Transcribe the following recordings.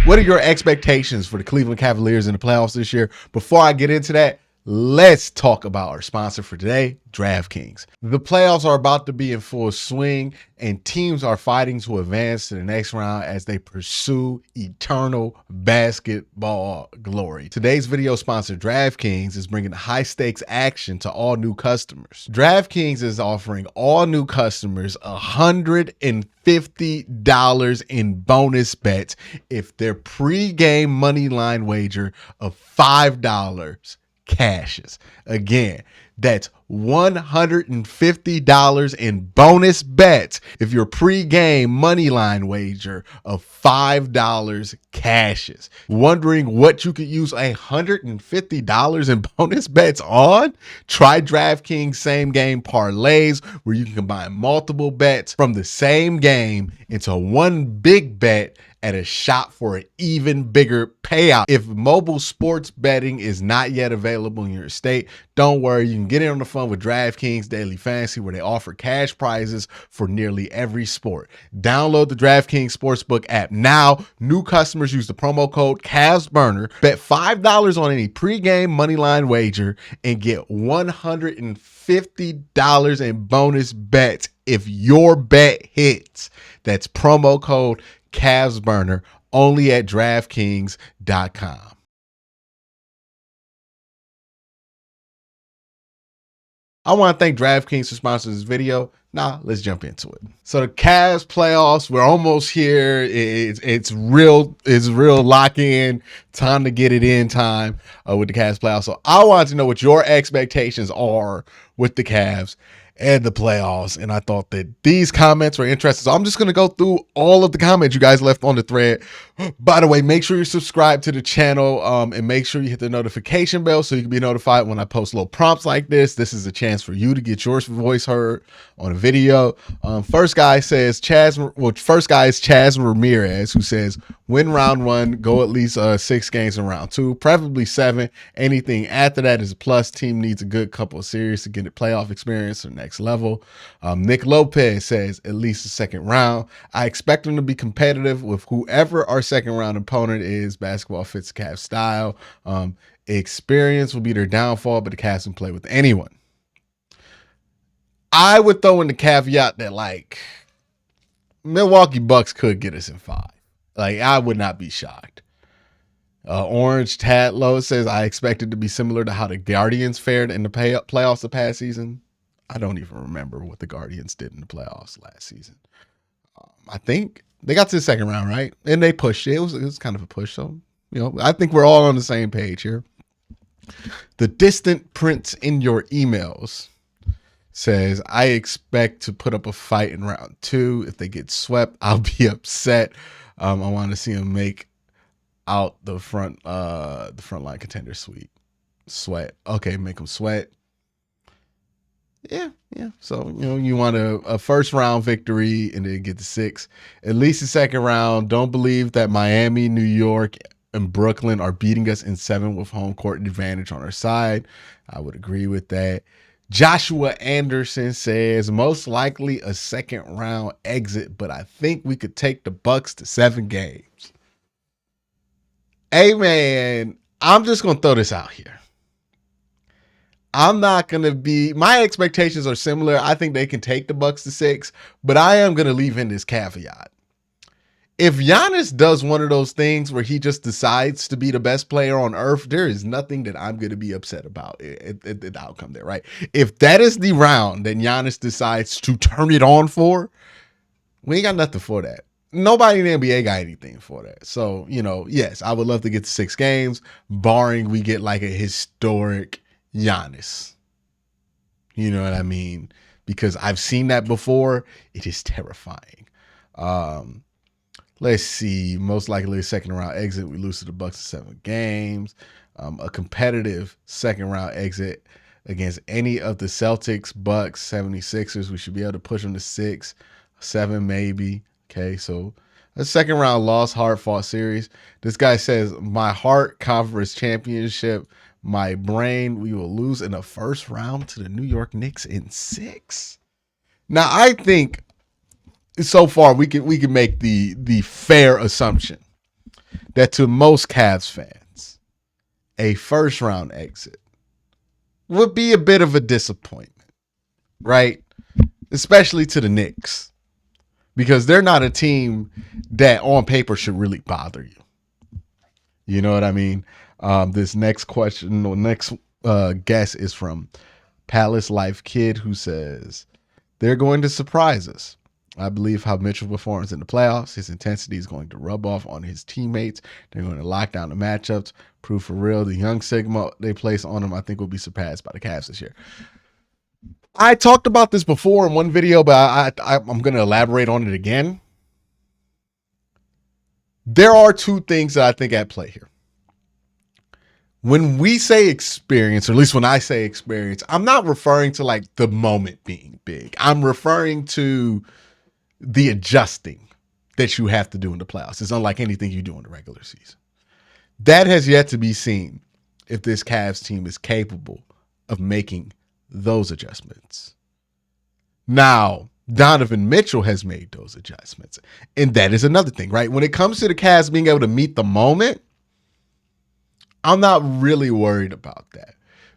What are your expectations for the Cleveland Cavaliers in the playoffs this year? Before I get into that, let's talk about our sponsor for today, DraftKings. The playoffs are about to be in full swing, and teams are fighting to advance to the next round as they pursue eternal basketball glory. Today's video sponsor, DraftKings, is bringing high-stakes action to all new customers. DraftKings is offering all new customers $150 in bonus bets if their pregame money line wager of $5 cashes. Again, that's $150 in bonus bets if your pregame money line wager of $5 cashes. Wondering what you could use $150 in bonus bets on? Try DraftKings same game parlays, where you can combine multiple bets from the same game into one big bet at a shot for an even bigger payout. If mobile sports betting is not yet available in your state, don't worry. You can get in on the fun with DraftKings Daily Fantasy, where they offer cash prizes for nearly every sport. Download the DraftKings Sportsbook app now. New customers use the promo code CavsBurner. Bet $5 on any pregame moneyline wager and get $150 in bonus bets if your bet hits. That's promo code CavsBurner, only at DraftKings.com. I want to thank DraftKings for sponsoring this video. Now, let's jump into it. So the Cavs playoffs, we're almost here. It's real lock-in. Time to get it in time with the Cavs playoffs. So I want to know what your expectations are with the Cavs and the playoffs. And I thought that these comments were interesting. So I'm just going to go through all of the comments you guys left on the thread. By the way, make sure you subscribe to the channel and make sure you hit the notification bell so you can be notified when I post little prompts like this. This is a chance for you to get your voice heard on a video. First guy is Chaz Ramirez, who says, win round one, go at least 6 games in round 2, preferably 7. Anything after that is a plus. Team needs a good couple of series to get a playoff experience to the next level. Nick Lopez says, at least a second round. I expect them to be competitive with whoever our second round opponent is. Basketball fits the Cavs style. Experience will be their downfall, but the Cavs can play with anyone. I would throw in the caveat that, like, Milwaukee Bucks could get us in 5. Like, I would not be shocked. Orange Tatlow says, I expect it to be similar to how the Guardians fared in the playoffs the past season. I don't even remember what the Guardians did in the playoffs last season. I think they got to the second round, right? And they pushed it. It was kind of a push. So, I think we're all on the same page here. The distant prince in your emails says, I expect to put up a fight in round 2. If they get swept, I'll be upset. I want to see them make out the front line contender sweat. Okay, make them sweat. Yeah. So, you want a first round victory and then get to 6. At least the second round. Don't believe that Miami, New York, and Brooklyn are beating us in 7 with home court advantage on our side. I would agree with that. Joshua Anderson says, most likely a second round exit, but I think we could take the Bucks to 7 games. Hey, man, I'm just going to throw this out here. I'm not going to be, my expectations are similar. I think they can take the Bucks to 6, but I am going to leave in this caveat. If Giannis does one of those things where he just decides to be the best player on earth, there is nothing that I'm going to be upset about at the outcome there, right? If that is the round that Giannis decides to turn it on for, we ain't got nothing for that. Nobody in the NBA got anything for that. So, yes, I would love to get to 6 games, barring we get like a historic Giannis. You know what I mean? Because I've seen that before. It is terrifying. Let's see. Most likely a second round exit. We lose to the Bucks in 7 games. A competitive second round exit against any of the Celtics, Bucks, 76ers. We should be able to push them to 6, 7 maybe. Okay, so a second round loss, hard fought series. This guy says, my heart, conference championship. My brain, we will lose in the first round to the New York Knicks in 6. Now, I think so far we can make the fair assumption that to most Cavs fans, a first round exit would be a bit of a disappointment, right? Especially to the Knicks, because they're not a team that on paper should really bother you. You know what I mean? This next question, or next guess is from Palace Life Kid, who says, they're going to surprise us. I believe how Mitchell performs in the playoffs. His intensity is going to rub off on his teammates. They're going to lock down the matchups. Prove for real the young Sigma they place on him, I think, will be surpassed by the Cavs this year. I talked about this before in one video, but I'm going to elaborate on it again. There are two things that I think at play here. When we say experience, or at least when I say experience, I'm not referring to like the moment being big. I'm referring to the adjusting that you have to do in the playoffs. It's unlike anything you do in the regular season. That has yet to be seen if this Cavs team is capable of making those adjustments. Now, Donovan Mitchell has made those adjustments. And that is another thing, right? When it comes to the Cavs being able to meet the moment, I'm not really worried about that,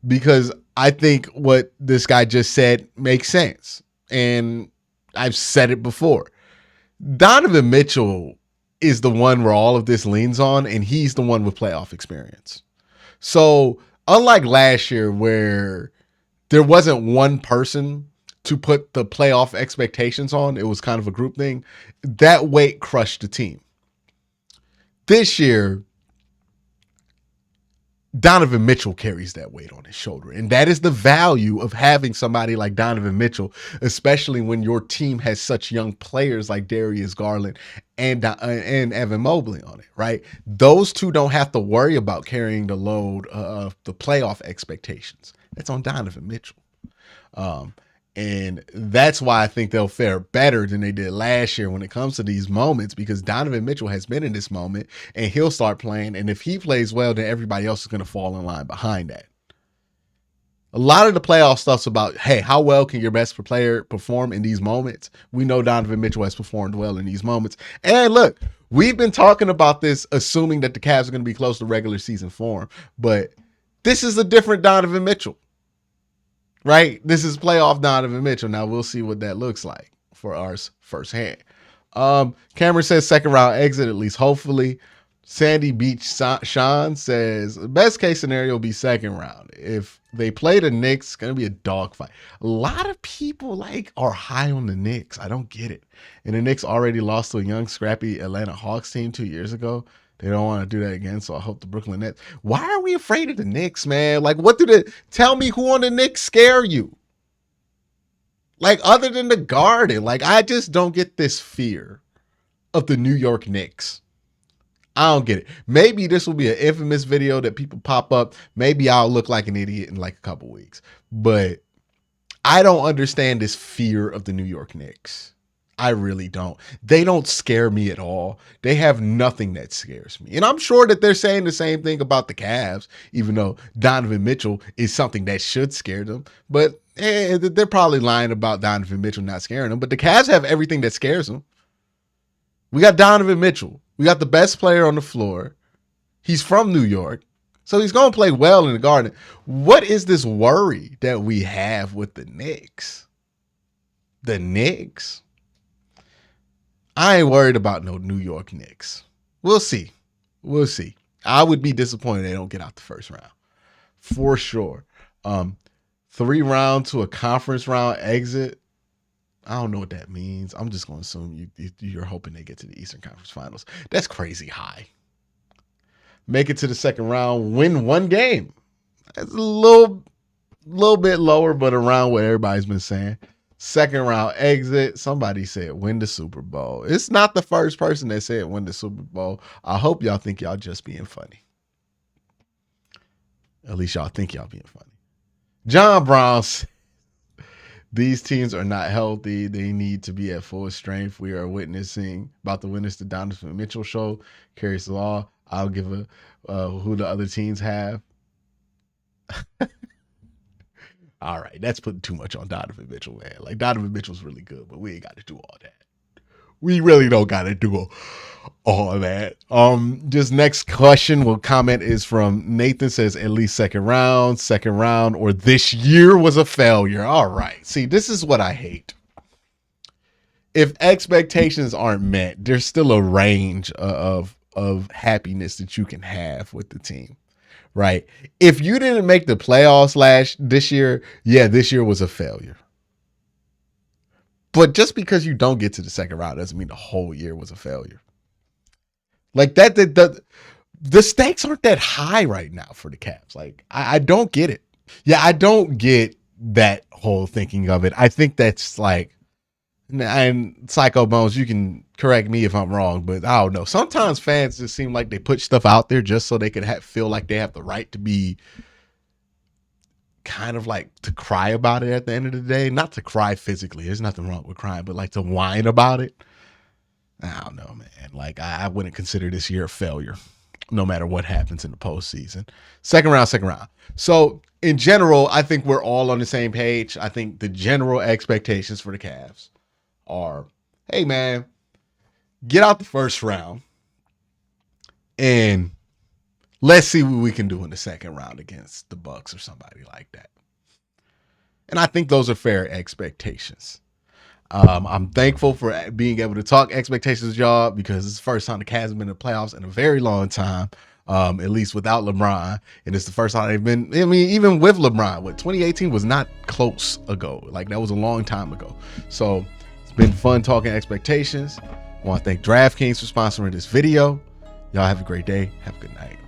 because I think what this guy just said makes sense. And I've said it before. Donovan Mitchell is the one where all of this leans on, and he's the one with playoff experience. So unlike last year where there wasn't one person to put the playoff expectations on, it was kind of a group thing, that weight crushed the team. This year, Donovan Mitchell carries that weight on his shoulder. And that is the value of having somebody like Donovan Mitchell, especially when your team has such young players like Darius Garland and Evan Mobley on it, right? Those two don't have to worry about carrying the load of the playoff expectations. That's on Donovan Mitchell. And that's why I think they'll fare better than they did last year when it comes to these moments, because Donovan Mitchell has been in this moment and he'll start playing. And if he plays well, then everybody else is going to fall in line behind that. A lot of the playoff stuff's about, hey, how well can your best player perform in these moments? We know Donovan Mitchell has performed well in these moments. And look, we've been talking about this, assuming that the Cavs are going to be close to regular season form, but this is a different Donovan Mitchell. Right? This is playoff Donovan Mitchell. Now we'll see what that looks like for ours firsthand. Cameron says second round exit, at least hopefully. Sandy Beach Sean says best case scenario will be second round. If they play the Knicks, it's going to be a dogfight. A lot of people are high on the Knicks. I don't get it. And the Knicks already lost to a young, scrappy Atlanta Hawks team 2 years ago. They don't want to do that again, so I hope the Brooklyn Nets. Why are we afraid of the Knicks, man? What tell me who on the Knicks scare you? Other than the Garden, I just don't get this fear of the New York Knicks. I don't get it. Maybe this will be an infamous video that people pop up. Maybe I'll look like an idiot in a couple weeks. But I don't understand this fear of the New York Knicks. I really don't. They don't scare me at all. They have nothing that scares me. And I'm sure that they're saying the same thing about the Cavs, even though Donovan Mitchell is something that should scare them. But they're probably lying about Donovan Mitchell not scaring them. But the Cavs have everything that scares them. We got Donovan Mitchell. We got the best player on the floor. He's from New York, so he's going to play well in the Garden. What is this worry that we have with the Knicks? The Knicks? I ain't worried about no New York Knicks. We'll see. We'll see. I would be disappointed they don't get out the first round. For sure. 3 round to a conference round exit. I don't know what that means. I'm just going to assume you're hoping they get to the Eastern Conference Finals. That's crazy high. Make it to the second round, win 1 game. That's a little bit lower, but around what everybody's been saying. Second round exit. Somebody said win the Super Bowl. It's not the first person that said win the Super Bowl. I hope y'all think y'all just being funny. At least y'all think y'all being funny. John Brown said, these teams are not healthy. They need to be at full strength. We are about to witness the Donovan Mitchell show. Carries the law. I'll give who the other teams have. All right, that's putting too much on Donovan Mitchell, man. Donovan Mitchell's really good, but we ain't got to do all that. we really don't got to do all of that. Just next question, comment is from Nathan, says at least second round, or this year was a failure. All right. See, this is what I hate. If expectations aren't met, there's still a range of happiness that you can have with the team, right? If you didn't make the playoffs this year, yeah, this year was a failure. But just because you don't get to the second round doesn't mean the whole year was a failure. Like the stakes aren't that high right now for the Cavs. Like I don't get it. Yeah, I don't get that whole thinking of it. I think that's like, and Psycho Bones, you can correct me if I'm wrong, but I don't know. Sometimes fans just seem like they put stuff out there just so they can feel like they have the right to be kind of like to cry about it at the end of the day. Not to cry physically. There's nothing wrong with crying, but like to whine about it. I don't know, man. Like I wouldn't consider this year a failure, no matter what happens in the postseason. Second round. So in general, I think we're all on the same page. I think the general expectations for the Cavs are, hey man, get out the first round and let's see what we can do in the second round against the Bucks or somebody like that. And I think those are fair expectations. I'm thankful for being able to talk expectations with y'all because it's the first time the Cavs have been in the playoffs in a very long time, at least without LeBron. And it's the first time they've been, I mean, even with LeBron, 2018 was not close ago. Like that was a long time ago. So it's been fun talking expectations. I want to thank DraftKings for sponsoring this video. Y'all have a great day. Have a good night.